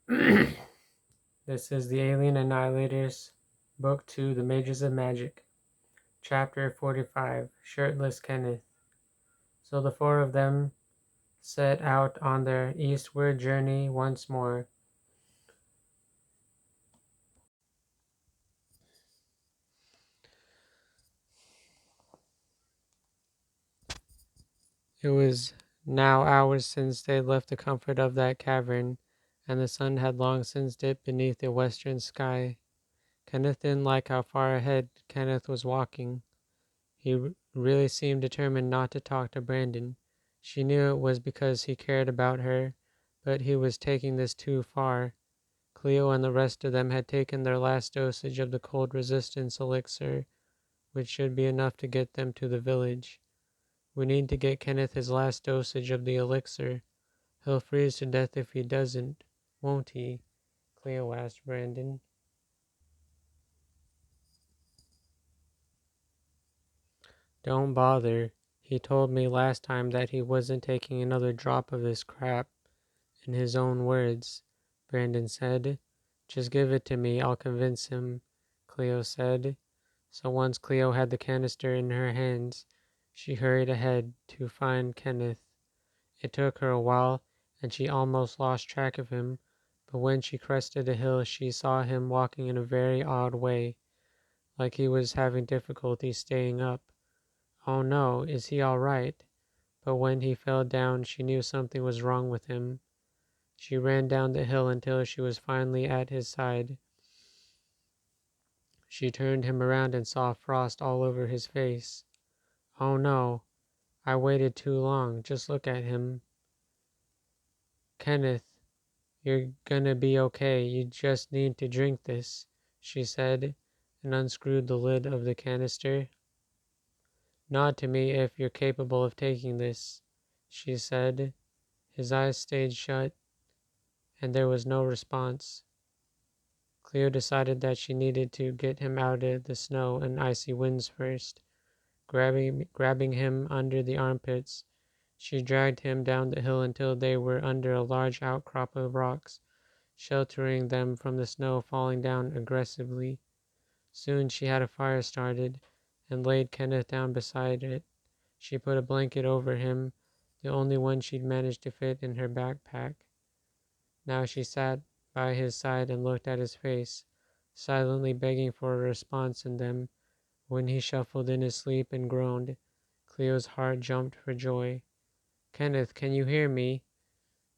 This is the Alien Annihilators, Book 2, The Mages of Magic, Chapter 45, Shirtless Kenneth. So the four of them set out on their eastward journey once more. It was now hours since they left the comfort of that cavern, and the sun had long since dipped beneath the western sky. Kenneth didn't like how far ahead Kenneth was walking. He really seemed determined not to talk to Brandon. She knew it was because he cared about her, but he was taking this too far. Cleo and the rest of them had taken their last dosage of the cold resistance elixir, which should be enough to get them to the village. We need to get Kenneth his last dosage of the elixir. He'll freeze to death if he doesn't, won't he? Cleo asked Brandon. Don't bother. He told me last time that he wasn't taking another drop of this crap. In his own words, Brandon said. Just give it to me, I'll convince him, Cleo said. So once Cleo had the canister in her hands, she hurried ahead to find Kenneth. It took her a while, and she almost lost track of him, but when she crested a hill she saw him walking in a very odd way, like he was having difficulty staying up. Oh no, is he all right? But when he fell down she knew something was wrong with him. She ran down the hill until she was finally at his side. She turned him around and saw frost all over his face. Oh no, I waited too long. Just look at him. Kenneth, you're gonna be okay. You just need to drink this, she said, and unscrewed the lid of the canister. Nod to me if you're capable of taking this, she said. His eyes stayed shut, and there was no response. Cleo decided that she needed to get him out of the snow and icy winds first. Grabbing him under the armpits, she dragged him down the hill until they were under a large outcrop of rocks, sheltering them from the snow falling down aggressively. Soon she had a fire started and laid Kenneth down beside it. She put a blanket over him, the only one she'd managed to fit in her backpack. Now she sat by his side and looked at his face, silently begging for a response in them. When he shuffled in his sleep and groaned, Cleo's heart jumped for joy. Kenneth, can you hear me?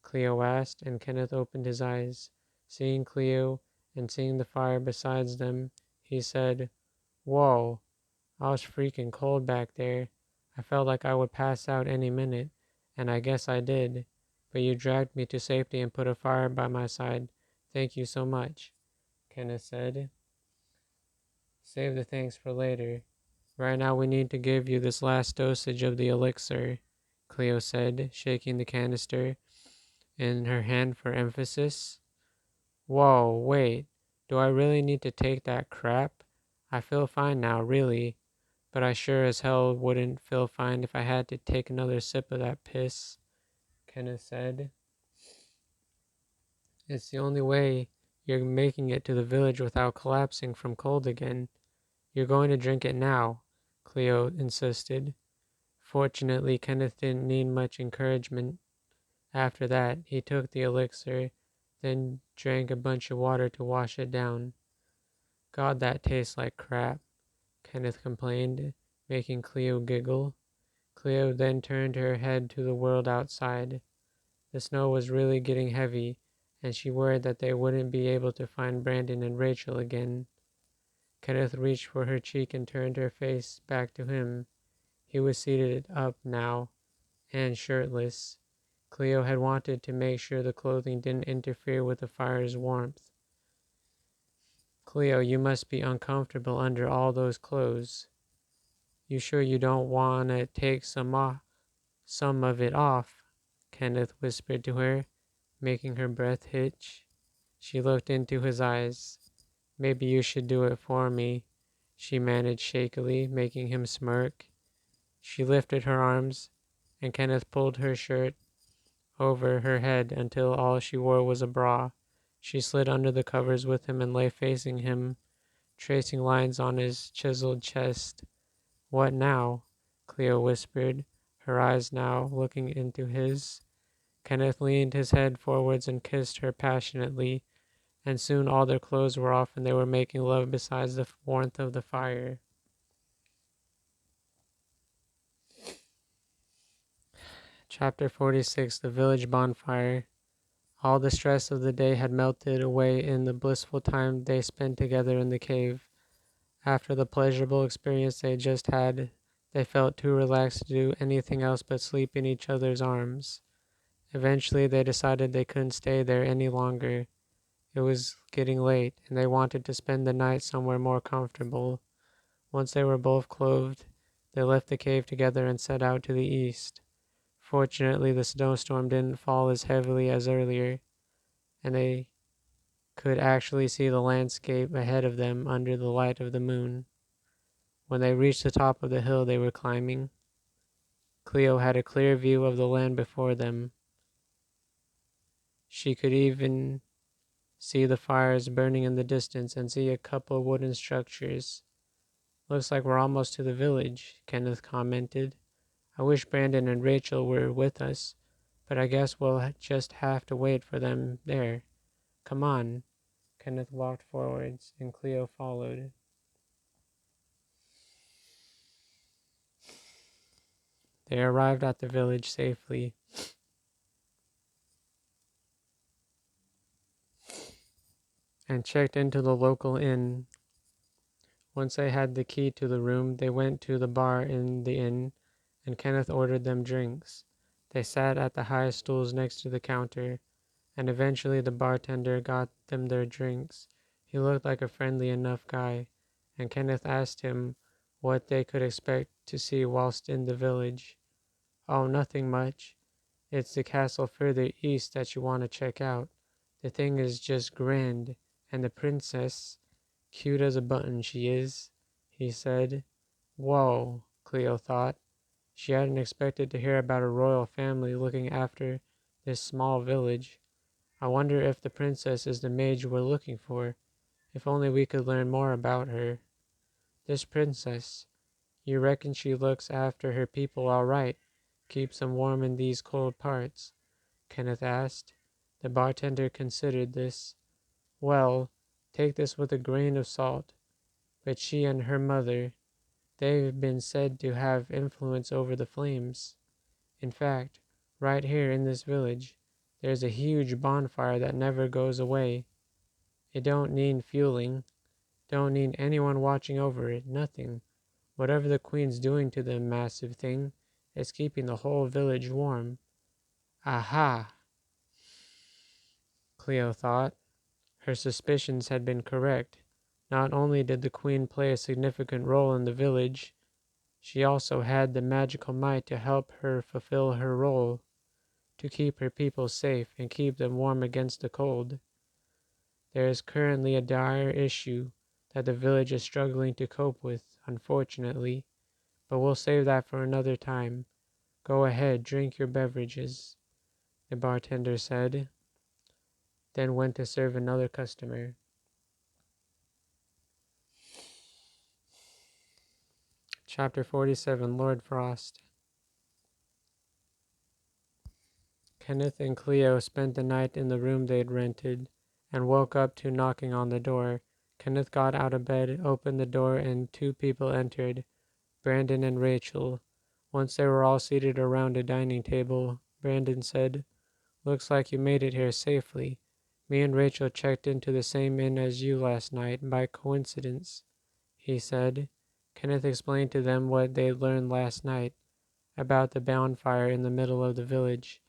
Cleo asked, and Kenneth opened his eyes. Seeing Cleo and seeing the fire beside them, he said, Whoa, I was freaking cold back there. I felt like I would pass out any minute, and I guess I did. But you dragged me to safety and put a fire by my side. Thank you so much, Kenneth said. Save the thanks for later. Right now we need to give you this last dosage of the elixir, Cleo said, shaking the canister in her hand for emphasis. Whoa, wait. Do I really need to take that crap? I feel fine now, really. But I sure as hell wouldn't feel fine if I had to take another sip of that piss, Kenneth said. It's the only way you're making it to the village without collapsing from cold again. You're going to drink it now, Cleo insisted. Fortunately, Kenneth didn't need much encouragement. After that, he took the elixir, then drank a bunch of water to wash it down. God, that tastes like crap, Kenneth complained, making Cleo giggle. Cleo then turned her head to the world outside. The snow was really getting heavy, and she worried that they wouldn't be able to find Brandon and Rachel again. Kenneth reached for her cheek and turned her face back to him. He was seated up now, and shirtless. Cleo had wanted to make sure the clothing didn't interfere with the fire's warmth. Cleo, you must be uncomfortable under all those clothes. You sure you don't want to take some of it off? Kenneth whispered to her, making her breath hitch. She looked into his eyes. Maybe you should do it for me, she managed shakily, making him smirk. She lifted her arms, and Kenneth pulled her shirt over her head until all she wore was a bra. She slid under the covers with him and lay facing him, tracing lines on his chiseled chest. "What now?" Cleo whispered, her eyes now looking into his. Kenneth leaned his head forwards and kissed her passionately, and soon all their clothes were off and they were making love beside the warmth of the fire. Chapter 46. The Village Bonfire. All the stress of the day had melted away in the blissful time they spent together in the cave. After the pleasurable experience they just had, they felt too relaxed to do anything else but sleep in each other's arms. Eventually they decided they couldn't stay there any longer. It was getting late, and they wanted to spend the night somewhere more comfortable. Once they were both clothed, they left the cave together and set out to the east. Fortunately, the snowstorm didn't fall as heavily as earlier, and they could actually see the landscape ahead of them under the light of the moon. When they reached the top of the hill they were climbing, Cleo had a clear view of the land before them. She could even see the fires burning in the distance and see a couple wooden structures. "Looks like we're almost to the village," Kenneth commented. "I wish Brandon and Rachel were with us, but I guess we'll just have to wait for them there. Come on." Kenneth walked forwards, and Cleo followed. They arrived at the village safely and checked into the local inn. Once they had the key to the room, they went to the bar in the inn, and Kenneth ordered them drinks. They sat at the high stools next to the counter, and eventually the bartender got them their drinks. He looked like a friendly enough guy, and Kenneth asked him what they could expect to see whilst in the village. "Oh, nothing much. It's the castle further east that you want to check out. The thing is just grand, and the princess, cute as a button she is," he said. Whoa, Cleo thought. She hadn't expected to hear about a royal family looking after this small village. "I wonder if the princess is the mage we're looking for. If only we could learn more about her." "This princess, you reckon she looks after her people all right? Keeps them warm in these cold parts?" Kenneth asked. The bartender considered this. "Well, take this with a grain of salt, but she and her mother, they've been said to have influence over the flames. In fact, right here in this village, there's a huge bonfire that never goes away. It don't need fueling, don't need anyone watching over it, nothing. Whatever the queen's doing to the massive thing, it's keeping the whole village warm." Aha! Cleo thought. Her suspicions had been correct. Not only did the queen play a significant role in the village, she also had the magical might to help her fulfill her role, to keep her people safe and keep them warm against the cold. There is currently a dire issue that the village is struggling to cope with, unfortunately, but we'll save that for another time. Go ahead, drink your beverages," the bartender said, then went to serve another customer. Chapter 47. Lord Frost. Kenneth and Cleo spent the night in the room they'd rented, and woke up to knocking on the door. Kenneth got out of bed, opened the door, and two people entered, Brandon and Rachel. Once they were all seated around a dining table, Brandon said, "Looks like you made it here safely. Me and Rachel checked into the same inn as you last night, by coincidence," he said. Kenneth explained to them what they'd learned last night about the bonfire in the middle of the village,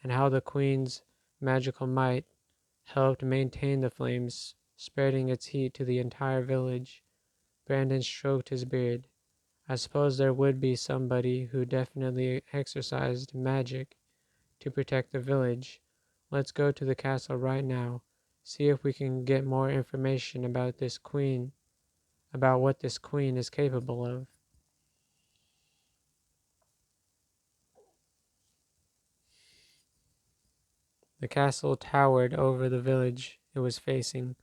and how the queen's magical might helped maintain the flames, spreading its heat to the entire village. Brandon stroked his beard. "I suppose there would be somebody who definitely exercised magic to protect the village. Let's go to the castle right now, see if we can get more information about what this queen is capable of." The castle towered over the village, it was facing.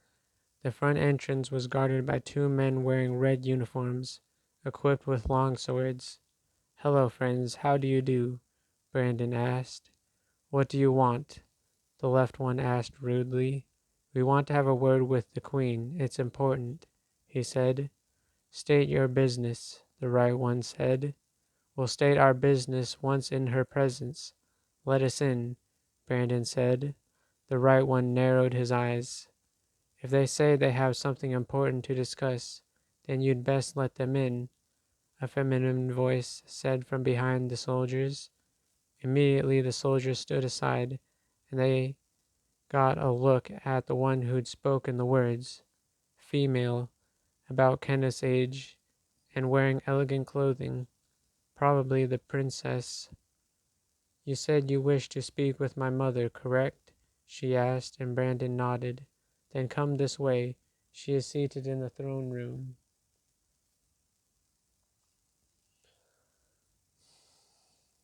The front entrance was guarded by two men wearing red uniforms, equipped with long swords. "Hello, friends, how do you do?" Brandon asked. "What do you want?" the left one asked rudely. "We want to have a word with the Queen. It's important," he said. "State your business," the right one said. "We'll state our business once in her presence. Let us in," Brandon said. The right one narrowed his eyes. "If they say they have something important to discuss, then you'd best let them in," a feminine voice said from behind the soldiers. Immediately the soldiers stood aside, and they got a look at the one who'd spoken the words. Female, about Kenneth's age, and wearing elegant clothing, probably the princess. "You said you wished to speak with my mother, correct?" she asked, and Brandon nodded. "Then come this way. She is seated in the throne room."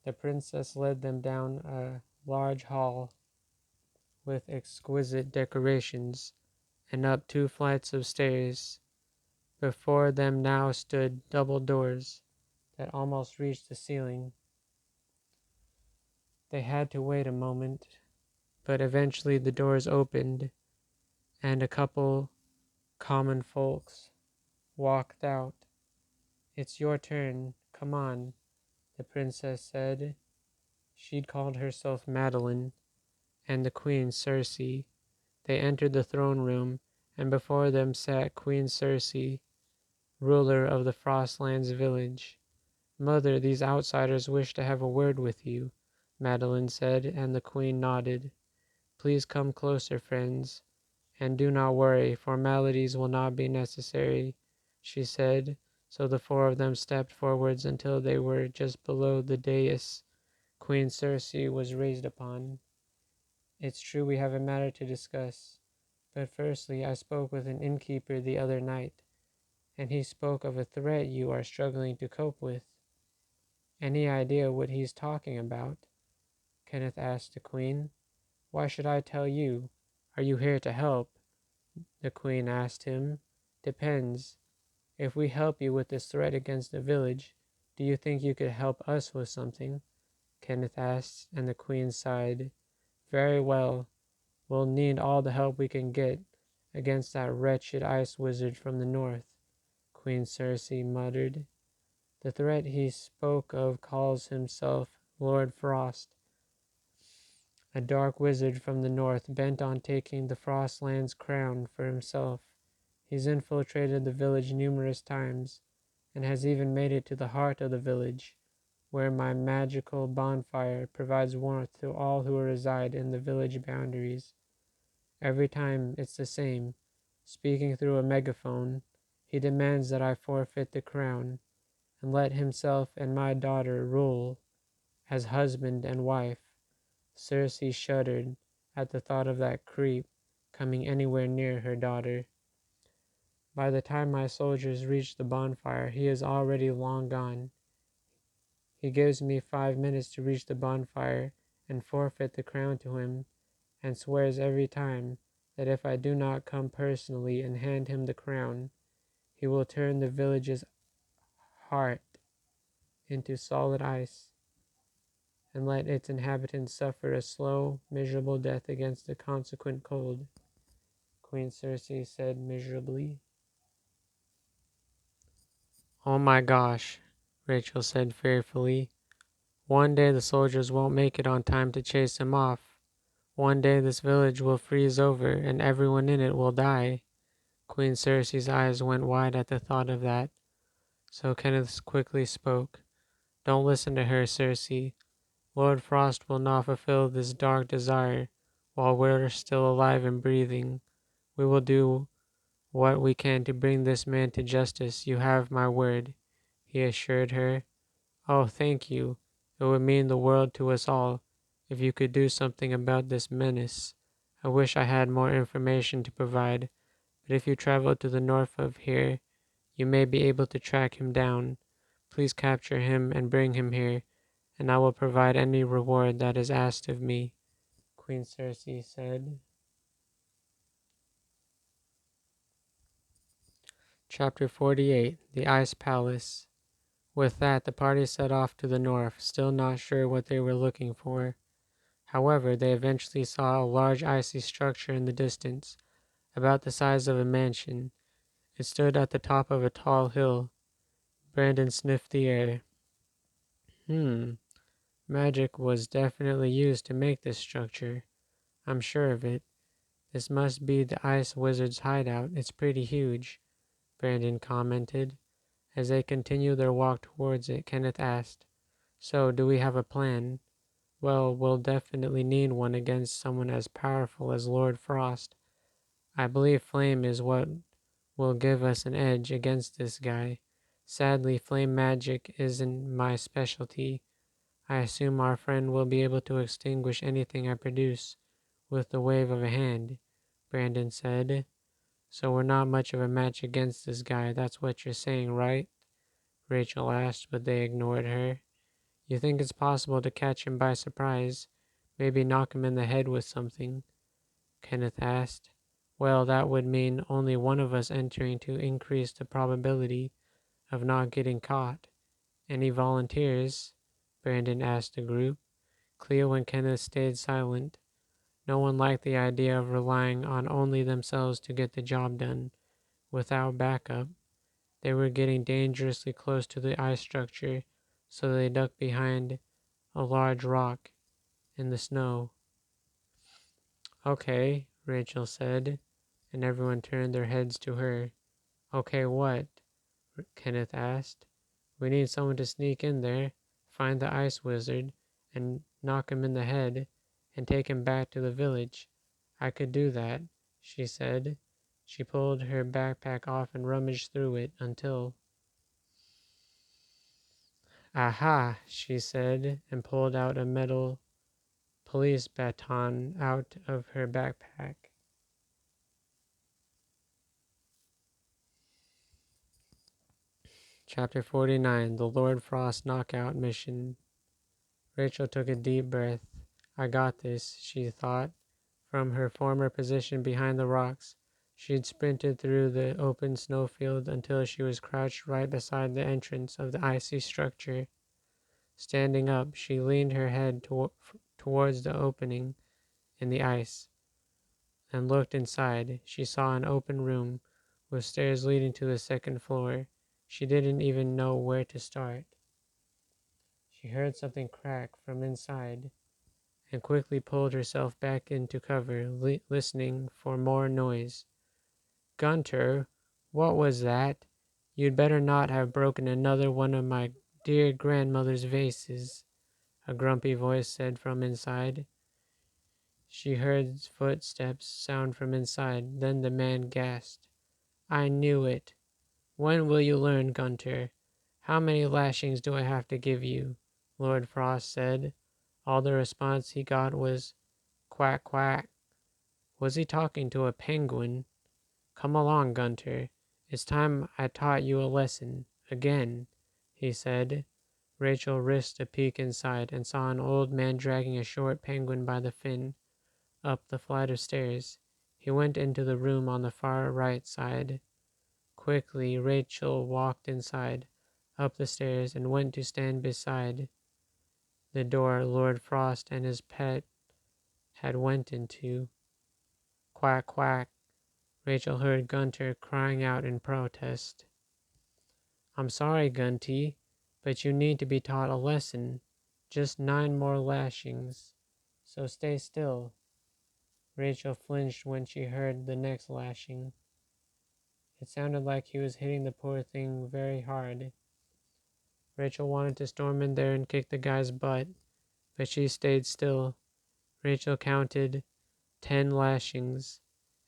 The princess led them down a large hall with exquisite decorations and up two flights of stairs. Before them now stood double doors that almost reached the ceiling. They had to wait a moment, but eventually the doors opened and a couple common folks walked out. "It's your turn. Come on," the princess said. She'd called herself Madeline, and the queen Circe. They entered the throne room, and before them sat Queen Circe, ruler of the Frostlands village. "Mother, these outsiders wish to have a word with you," Madeline said, and the queen nodded. "Please come closer, friends, and do not worry, formalities will not be necessary," she said. So the four of them stepped forwards until they were just below the dais Queen Circe was raised upon. "It's true we have a matter to discuss, but firstly I spoke with an innkeeper the other night, and he spoke of a threat you are struggling to cope with." "Any idea what he's talking about?" Kenneth asked the queen. "Why should I tell you? Are you here to help?" the queen asked him. "Depends. If we help you with this threat against the village, do you think you could help us with something?" Kenneth asked, and the queen sighed. "Very well. We'll need all the help we can get against that wretched ice wizard from the north," Queen Circe muttered. "The threat he spoke of calls himself Lord Frost, a dark wizard from the north bent on taking the Frostland's crown for himself. He's infiltrated the village numerous times, and has even made it to the heart of the village, where my magical bonfire provides warmth to all who reside in the village boundaries. Every time it's the same. Speaking through a megaphone, he demands that I forfeit the crown and let himself and my daughter rule as husband and wife." Circe shuddered at the thought of that creep coming anywhere near her daughter. "By the time my soldiers reach the bonfire, he is already long gone. He gives me 5 minutes to reach the bonfire and forfeit the crown to him, and swears every time that if I do not come personally and hand him the crown, he will turn the village's heart into solid ice and let its inhabitants suffer a slow, miserable death against the consequent cold," Queen Circe said miserably. "Oh my gosh," Rachel said fearfully. "One day the soldiers won't make it on time to chase him off. One day this village will freeze over and everyone in it will die." Queen Circe's eyes went wide at the thought of that. So Kenneth quickly spoke. "Don't listen to her, Circe. Lord Frost will not fulfill this dark desire while we're still alive and breathing. We will do what we can to bring this man to justice. You have my word," he assured her. "Oh, thank you. It would mean the world to us all if you could do something about this menace. I wish I had more information to provide, but if you travel to the north of here, you may be able to track him down. Please capture him and bring him here, and I will provide any reward that is asked of me," Queen Circe said. Chapter 48 The Ice Palace. With that, the party set off to the north, still not sure what they were looking for. However, they eventually saw a large icy structure in the distance, about the size of a mansion. It stood at the top of a tall hill. Brandon sniffed the air. Magic was definitely used to make this structure. I'm sure of it. This must be the ice wizard's hideout. It's pretty huge, Brandon commented. As they continued their walk towards it, Kenneth asked, "So, do we have a plan?" "Well, we'll definitely need one against someone as powerful as Lord Frost. I believe flame is what will give us an edge against this guy. Sadly, flame magic isn't my specialty. I assume our friend will be able to extinguish anything I produce with the wave of a hand," Brandon said. "So we're not much of a match against this guy, that's what you're saying, right?" Rachel asked, but they ignored her. "You think it's possible to catch him by surprise? Maybe knock him in the head with something?" Kenneth asked. "Well, that would mean only one of us entering to increase the probability of not getting caught. Any volunteers?" Brandon asked the group. Cleo and Kenneth stayed silent. No one liked the idea of relying on only themselves to get the job done, without backup. They were getting dangerously close to the ice structure, so they ducked behind a large rock in the snow. "Okay," Rachel said, and everyone turned their heads to her. "Okay, what?" Kenneth asked. "We need someone to sneak in there, find the ice wizard, and knock him in the head, and take him back to the village." "I could do that," she said. She pulled her backpack off and rummaged through it until... "Aha," she said, and pulled out a metal police baton out of her backpack. Chapter 49 The Lord Frost Knockout Mission. Rachel took a deep breath. "I got this," she thought. From her former position behind the rocks, she'd sprinted through the open snowfield until she was crouched right beside the entrance of the icy structure. Standing up, she leaned her head towards the opening in the ice and looked inside. She saw an open room with stairs leading to the second floor. She didn't even know where to start. She heard something crack from inside and quickly pulled herself back into cover, listening for more noise. "Gunter, what was that? You'd better not have broken another one of my dear grandmother's vases," a grumpy voice said from inside. She heard footsteps sound from inside. Then the man gasped. "I knew it. When will you learn, Gunter? How many lashings do I have to give you?" Lord Frost said. All the response he got was quack quack. Was he talking to a penguin? "Come along, Gunter. It's time I taught you a lesson. Again," he said. Rachel risked a peek inside and saw an old man dragging a short penguin by the fin up the flight of stairs. He went into the room on the far right side. Quickly, Rachel walked inside, up the stairs, and went to stand beside the door Lord Frost and his pet had went into. Quack, quack. Rachel heard Gunter crying out in protest. "I'm sorry, Gunty, but you need to be taught a lesson. Just 9 more lashings. So stay still." Rachel flinched when she heard the next lashing. It sounded like he was hitting the poor thing very hard. Rachel wanted to storm in there and kick the guy's butt, but she stayed still. Rachel counted 10 lashings,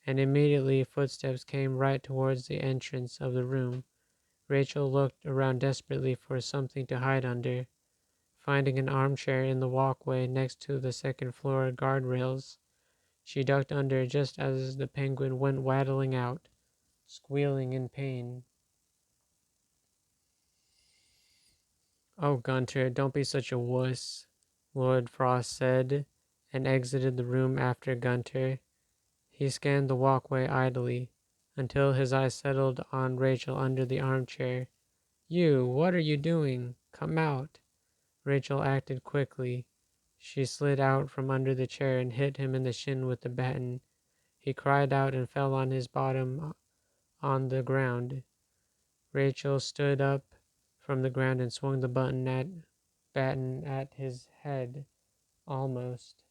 and immediately footsteps came right towards the entrance of the room. Rachel looked around desperately for something to hide under. Finding an armchair in the walkway next to the second floor guardrails, she ducked under just as the penguin went waddling out, squealing in pain. "Oh, Gunter, don't be such a wuss," Lord Frost said, and exited the room after Gunter. He scanned the walkway idly until his eyes settled on Rachel under the armchair. You, what are you doing? Come out. Rachel acted quickly. She slid out from under the chair and hit him in the shin with the baton. He cried out and fell on his bottom on the ground. Rachel stood up from the ground and swung the baton at his head. Almost.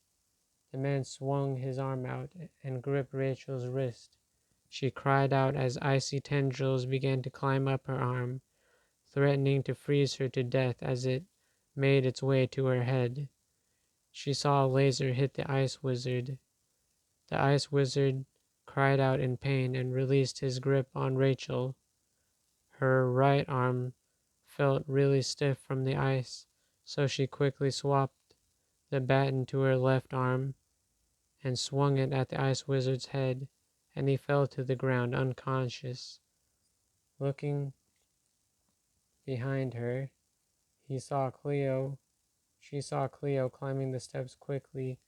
The man swung his arm out and gripped Rachel's wrist. She cried out as icy tendrils began to climb up her arm, threatening to freeze her to death as it made its way to her head. She saw a laser hit the ice wizard. The ice wizard cried out in pain and released his grip on Rachel. Her right arm felt really stiff from the ice, so she quickly swapped the baton to her left arm and swung it at the ice wizard's head, and he fell to the ground unconscious. Looking behind her, she saw Cleo climbing the steps quickly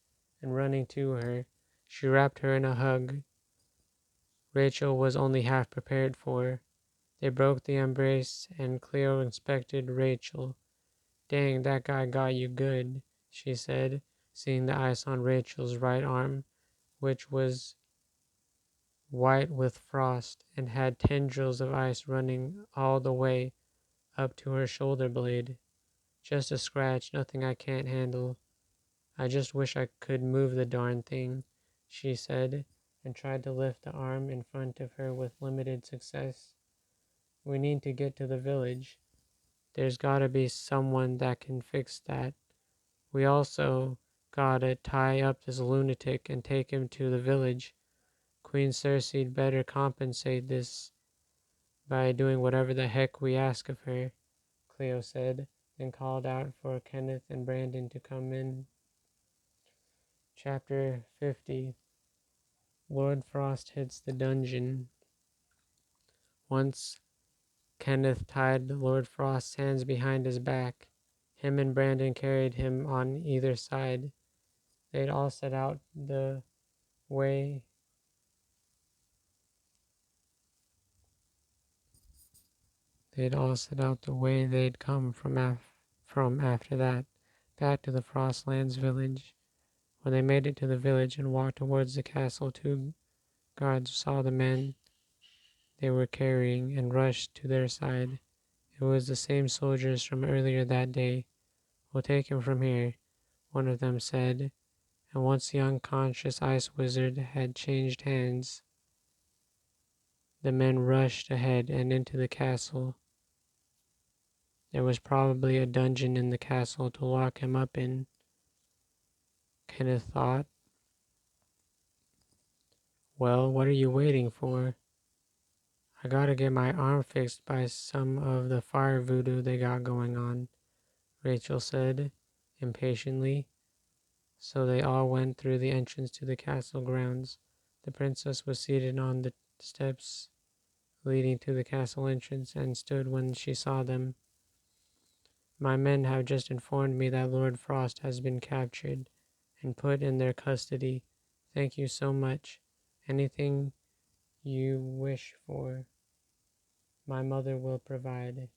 and running to her. She wrapped her in a hug Rachel was only half prepared for. They broke the embrace, and Cleo inspected Rachel. Dang, that guy got you good, she said, seeing the ice on Rachel's right arm, which was white with frost and had tendrils of ice running all the way up to her shoulder blade. Just a scratch, nothing I can't handle. I just wish I could move the darn thing, she said, and tried to lift the arm in front of her with limited success. We need to get to the village. There's gotta be someone that can fix that. We also gotta tie up this lunatic and take him to the village. Queen Cersei'd better compensate this by doing whatever the heck we ask of her, Cleo said, then called out for Kenneth and Brandon to come in. Chapter 50. Lord Frost hits the dungeon. Once Kenneth tied Lord Frost's hands behind his back. Him and Brandon carried him on either side. They'd all set out the way they'd come from after that, back to the Frostlands village. When they made it to the village and walked towards the castle, 2 guards saw the men they were carrying and rushed to their side. It was the same soldiers from earlier that day. We'll take him from here, one of them said, and once the unconscious ice wizard had changed hands, the men rushed ahead and into the castle. There was probably a dungeon in the castle to lock him up in, Kenneth thought. Well, what are you waiting for? I gotta get my arm fixed by some of the fire voodoo they got going on, Rachel said impatiently. So they all went through the entrance to the castle grounds. The princess was seated on the steps leading to the castle entrance and stood when she saw them. My men have just informed me that Lord Frost has been captured and put in their custody. Thank you so much. Anything you wish for, my mother will provide.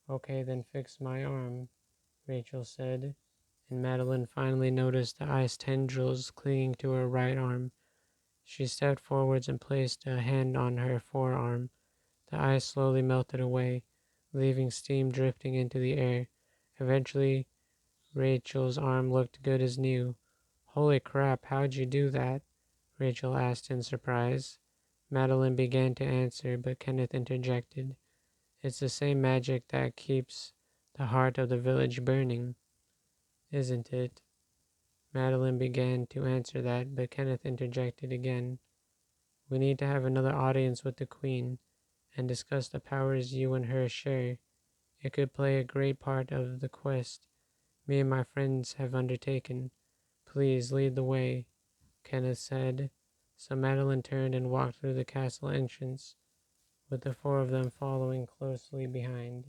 Okay, then fix my arm, Rachel said, and Madeline finally noticed the ice tendrils clinging to her right arm. She stepped forwards and placed a hand on her forearm. The ice slowly melted away, leaving steam drifting into the air. Eventually, Rachel's arm looked good as new. Holy crap, how'd you do that? Rachel asked in surprise. Madeline began to answer, but Kenneth interjected. It's the same magic that keeps the heart of the village burning, isn't it? Madeline began to answer that, but Kenneth interjected again. We need to have another audience with the Queen and discuss the powers you and her share. It could play a great part of the quest me and my friends have undertaken. Please lead the way, Kenneth said. So Madeline turned and walked through the castle entrance, with the 4 of them following closely behind.